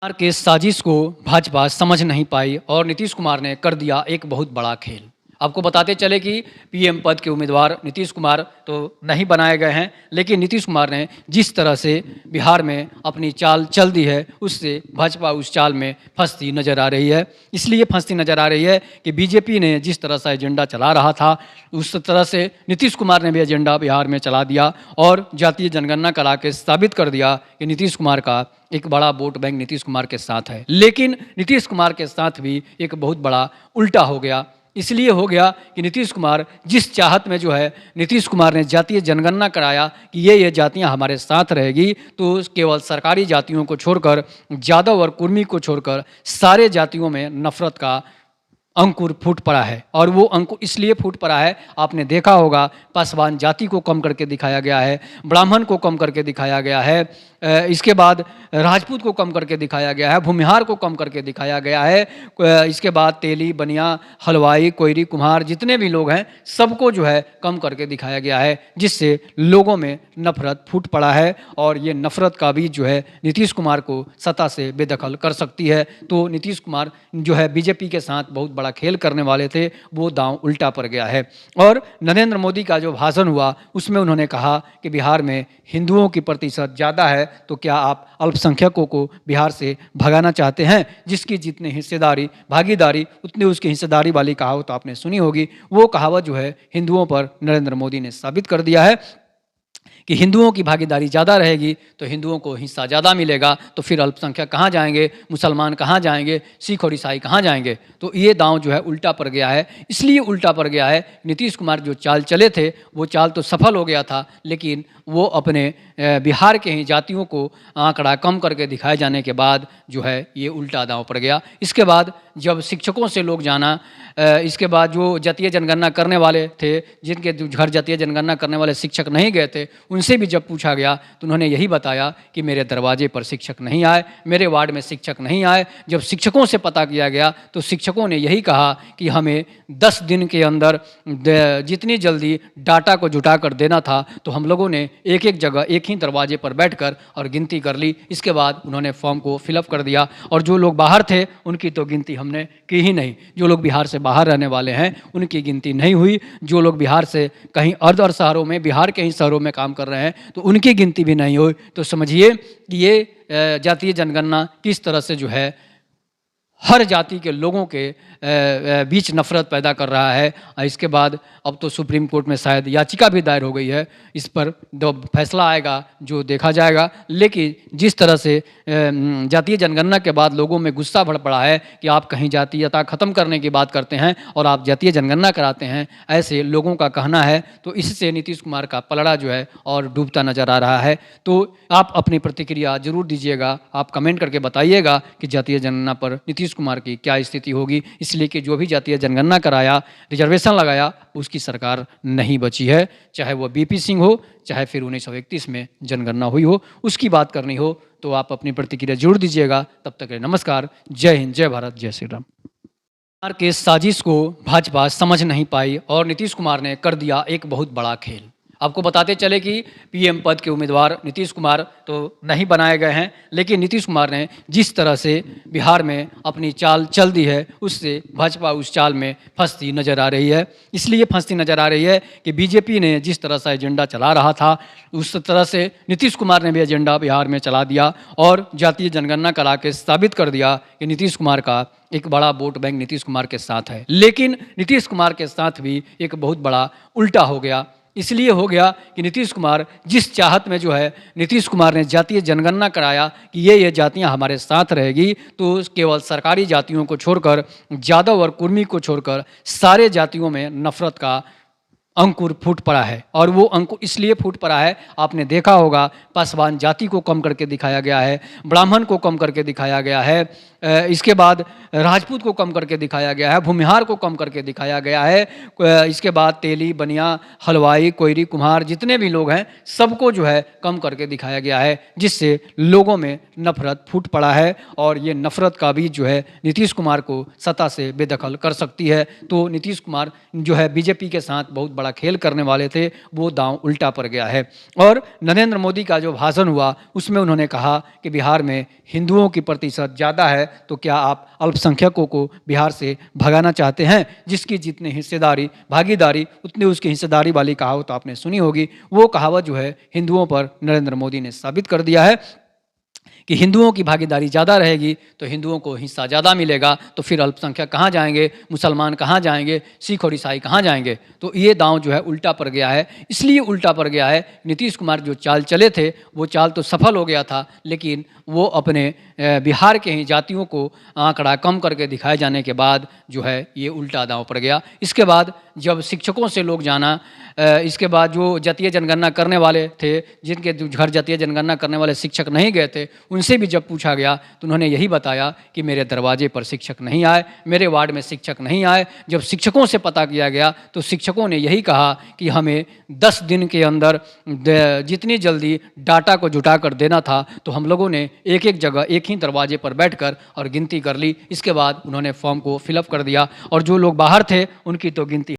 सरकार के साजिश को भाजपा समझ नहीं पाई और नीतीश कुमार ने कर दिया एक बहुत बड़ा खेल। आपको बताते चले कि पीएम पद के उम्मीदवार नीतीश कुमार तो नहीं बनाए गए हैं, लेकिन नीतीश कुमार ने जिस तरह से बिहार में अपनी चाल चल दी है, उससे भाजपा उस चाल में फंसती नजर आ रही है। इसलिए फंसती नजर आ रही है कि बीजेपी ने जिस तरह से एजेंडा चला रहा था, उस तरह से नीतीश कुमार ने भी एजेंडा बिहार में चला दिया और जातीय जनगणना करा के साबित कर दिया कि नीतीश कुमार का एक बड़ा वोट बैंक नीतीश कुमार के साथ है। लेकिन नीतीश कुमार के साथ भी एक बहुत बड़ा उल्टा हो गया। इसलिए हो गया कि नीतीश कुमार जिस चाहत में नीतीश कुमार ने जातीय जनगणना कराया कि ये जातियां हमारे साथ रहेगी, तो केवल सरकारी जातियों को छोड़कर, यादव और कुर्मी को छोड़कर सारे जातियों में नफरत का अंकुर फूट पड़ा है। और वो अंकुर इसलिए फूट पड़ा है, आपने देखा होगा, पासवान जाति को कम करके दिखाया गया है, ब्राह्मण को कम करके दिखाया गया है, इसके बाद राजपूत को कम करके दिखाया गया है, भूमिहार को कम करके दिखाया गया है, इसके बाद तेली, बनिया, हलवाई, कोयरी, कुम्हार, जितने भी लोग हैं सबको कम करके दिखाया गया है, जिससे लोगों में नफरत फूट पड़ा है। और ये नफरत का भी नीतीश कुमार को सत्ता से बेदखल कर सकती है। तो नीतीश कुमार बीजेपी के साथ बहुत बड़ा खेल करने वाले थे, वो दांव उल्टा पड़ गया है। और नरेंद्र मोदी का जो भाषण हुआ, उसमें उन्होंने कहा कि बिहार में हिंदुओं की प्रतिशत ज़्यादा है, तो क्या आप अल्पसंख्यकों को बिहार से भगाना चाहते हैं? जिसकी जितनी हिस्सेदारी, भागीदारी, उतनी उसकी हिस्सेदारी वाली कहावत तो आपने सुनी होगी। वो कहावत हिंदुओं पर नरेंद्र मोदी ने साबित कर दिया है कि हिंदुओं की भागीदारी ज़्यादा रहेगी तो हिंदुओं को हिस्सा ज़्यादा मिलेगा, तो फिर अल्पसंख्यक कहाँ जाएंगे, मुसलमान कहाँ जाएंगे, सिख और ईसाई कहाँ जाएंगे? तो ये दांव उल्टा पड़ गया है। इसलिए उल्टा पड़ गया है, नीतीश कुमार जो चाल चले थे वो चाल तो सफल हो गया था, लेकिन वो अपने बिहार के ही जातियों को आंकड़ा कम करके दिखाए जाने के बाद ये उल्टा दांव पड़ गया। इसके बाद जब शिक्षकों से लोग जाना, इसके बाद जो जातीय जनगणना करने वाले थे, जिनके घर जातीय जनगणना करने वाले शिक्षक नहीं गए थे, उनसे भी जब पूछा गया तो उन्होंने यही बताया कि मेरे दरवाजे पर शिक्षक नहीं आए, मेरे वार्ड में शिक्षक नहीं आए। जब शिक्षकों से पता किया गया तो शिक्षकों ने यही कहा कि हमें 10 दिन के अंदर जितनी जल्दी डाटा को जुटा कर देना था, तो हम लोगों ने एक एक जगह एक ही दरवाजे पर बैठकर और गिनती कर ली। इसके बाद उन्होंने फॉर्म को फिलअप कर दिया और जो लोग बाहर थे उनकी तो गिनती हमने की ही नहीं। जो लोग बिहार से बाहर रहने वाले हैं उनकी गिनती नहीं हुई। जो लोग बिहार से कहीं अर्ध और शहरों में, बिहार के ही शहरों में काम कर रहे हैं, तो उनकी गिनती भी नहीं हुई। तो समझिए कि ये जातीय जनगणना किस तरह से हर जाति के लोगों के बीच नफरत पैदा कर रहा है। इसके बाद अब तो सुप्रीम कोर्ट में शायद याचिका भी दायर हो गई है, इस पर जो फैसला आएगा जो देखा जाएगा। लेकिन जिस तरह से जातीय जनगणना के बाद लोगों में गुस्सा भर पड़ा है कि आप कहीं जातीयता ख़त्म करने की बात करते हैं और आप जातीय जनगणना कराते हैं, ऐसे लोगों का कहना है, तो इससे नीतीश कुमार का पलड़ा और डूबता नज़र आ रहा है। तो आप अपनी प्रतिक्रिया जरूर दीजिएगा, आप कमेंट करके बताइएगा कि जातीय जनगणना पर नीतीश कुमार की क्या स्थिति होगी। इसलिए कि जो भी जातीय जनगणना कराया, रिजर्वेशन लगाया, उसकी सरकार नहीं बची है। चाहे वो बीपी सिंह हो, चाहे फिर 1931 में जनगणना हुई हो, उसकी बात करनी हो तो आप अपनी प्रतिक्रिया जरूर दीजिएगा। तब तक के लिए नमस्कार, जय हिंद, जय भारत, जय श्री राम। सरकार के साजिश को भाजपा समझ नहीं पाई और नीतीश कुमार ने कर दिया एक बहुत बड़ा खेल। आपको बताते चले कि पीएम पद के उम्मीदवार नीतीश कुमार तो नहीं बनाए गए हैं, लेकिन नीतीश कुमार ने जिस तरह से बिहार में अपनी चाल चल दी है, उससे भाजपा उस चाल में फंसती नज़र आ रही है। इसलिए फंसती नज़र आ रही है कि बीजेपी ने जिस तरह से एजेंडा चला रहा था, उस तरह से नीतीश कुमार ने भी एजेंडा बिहार में चला दिया और जातीय जनगणना करा के साबित कर दिया कि नीतीश कुमार का एक बड़ा वोट बैंक नीतीश कुमार के साथ है। लेकिन नीतीश कुमार के साथ भी एक बहुत बड़ा उल्टा हो गया। इसलिए हो गया कि नीतीश कुमार जिस चाहत में नीतीश कुमार ने जातीय जनगणना कराया कि ये जातियां हमारे साथ रहेगी, तो केवल सरकारी जातियों को छोड़कर, यादव और कुर्मी को छोड़कर सारे जातियों में नफरत का अंकुर फूट पड़ा है। और वो अंकुर इसलिए फूट पड़ा है, आपने देखा होगा, पासवान जाति को कम करके दिखाया गया है, ब्राह्मण को कम करके दिखाया गया है, इसके बाद राजपूत को कम करके दिखाया गया है, भूमिहार को कम करके दिखाया गया है। इसके बाद तेली, बनिया, हलवाई, कोयरी, कुम्हार जितने भी लोग हैं सबको जो है कम करके दिखाया गया है, जिससे लोगों में नफरत फूट पड़ा है और ये नफरत का बीज जो है नीतीश कुमार को सत्ता से बेदखल कर सकती है। तो नीतीश कुमार जो है बीजेपी के साथ बहुत बड़ा खेल करने वाले थे, वो दांव उल्टा पड़ गया है। और नरेंद्र मोदी का जो भाषण हुआ उसमें उन्होंने कहा कि बिहार में हिंदुओं की प्रतिशत ज़्यादा है, तो क्या आप अल्पसंख्यकों को बिहार से भगाना चाहते हैं? जिसकी जितनी हिस्सेदारी भागीदारी उतनी उसकी हिस्सेदारी वाली कहावत तो आपने सुनी होगी। वो कहावत जो है हिंदुओं पर नरेंद्र मोदी ने साबित कर दिया है कि हिंदुओं की भागीदारी ज़्यादा रहेगी तो हिंदुओं को हिस्सा ज़्यादा मिलेगा, तो फिर अल्पसंख्यक कहाँ जाएंगे, मुसलमान कहाँ जाएंगे, सिख और ईसाई कहाँ जाएंगे? तो ये दांव जो है उल्टा पड़ गया है। इसलिए उल्टा पड़ गया है, नीतीश कुमार जो चाल चले थे वो चाल तो सफल हो गया था, लेकिन वो अपने बिहार के ही जातियों को आंकड़ा कम करके दिखाए जाने के बाद जो है ये उल्टा दांव पड़ गया। इसके बाद जब शिक्षकों से लोग जाना, इसके बाद जो जातीय जनगणना करने वाले थे, जिनके घर जातीय जनगणना करने वाले शिक्षक नहीं गए थे, उनसे भी जब पूछा गया तो उन्होंने यही बताया कि मेरे दरवाजे पर शिक्षक नहीं आए, मेरे वार्ड में शिक्षक नहीं आए। जब शिक्षकों से पता किया गया तो शिक्षकों ने यही कहा कि हमें 10 दिन के अंदर जितनी जल्दी डाटा को जुटा कर देना था, तो हम लोगों ने एक एक जगह एक ही दरवाजे पर बैठकर और गिनती कर ली। इसके बाद उन्होंने फॉर्म को फिलअप कर दिया और जो लोग बाहर थे उनकी तो गिनती